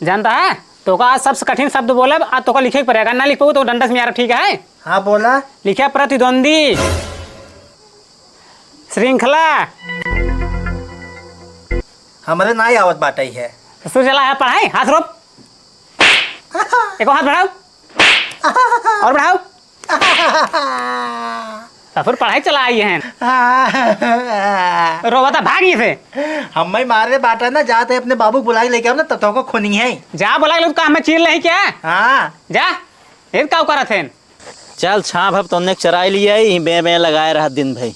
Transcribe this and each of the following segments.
जानता है तो का आज सबसे कठिन शब्द बोला, आज तो का लिखे पड़ेगा, ना लिख पाऊ तो डंडा से मारा, ठीक है? हाँ बोला। लिखा प्रतिद्वंदी, श्रृंखला। हमारे ना ही आवत बाटा ही है। ससुर चला है पढ़ाई, हाथ रोप, एक हाथ बढ़ाओ और बढ़ाओ। ससुर पढ़ाई चला आई है, रोबता भागी से। हम मारे बाटा ना, जाते अपने बाबू बुला के लेके आओ ना, तब को खूनी है। जा बोला लोग का हमें चीर नहीं क्या? हाँ जा ये का करा थे। चल छाप अब तुमने चराई लिया ही बे बे लगाए रहा दिन भाई।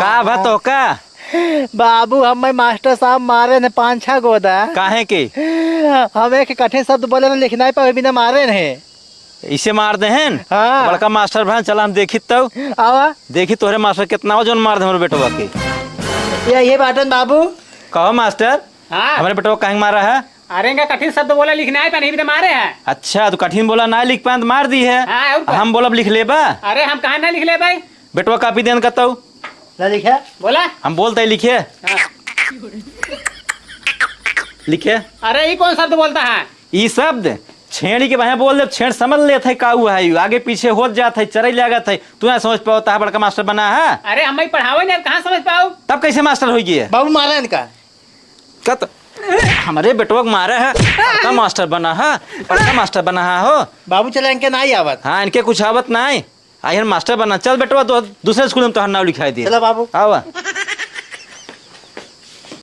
का भा तो का बाबू हम मास्टर साहब मारे ने 5-6 गोदा। काहे के हमें के कठिन शब्द बोले ना, लिखना ही पर बिना मारे ने। इसे मार दे हैं। हाँ। बड़का मास्टर भाई चला हम देखी तब आवा देखी तोहरे मास्टर कितना हो जोन मार दे हमारे बेटवा के। ये बाटन बाबू। कहो मास्टर हाँ हमारे बेटवा कहीं मारा है? अरे इनका कठिन शब्द बोला लिखना है, नहीं भी तो मारे हैं। अच्छा तो कठिन बोला ना लिख पाए तो मार दी है। हाँ, और क्या? हम बोलब लिख ले बा। अरे हम कहा ना लिख ले भाई, बेटवा कापी देन कहता ना लिखा बोला। हम बोलते लिखे हाँ। लिखे। अरे ये कौन शब्द बोलता है? ई शब्द छेड़ी के वहाँ बोल दे, छेड़ समझ ले थे का हुआ है, आगे पीछे हो जाता है, चरई लगा था, तू ना समझ पाता है बड़का मास्टर बना है। अरे हम पढ़ावे नहीं, कहाँ समझ पाओ? तब कैसे मास्टर हो गया? बाबू मारा इनका। कत हमारे बेटवा को मारे है, बड़का मास्टर बना है, बड़का मास्टर बना है हो। बाबू चला इनके ना ही आवत। हाँ इनके कुछ आवत ना है, आखिर मास्टर बना। चल बेटवा तो दूसरे स्कूल में तो नाम लिखाई दिया। चलो बाबू। आवा।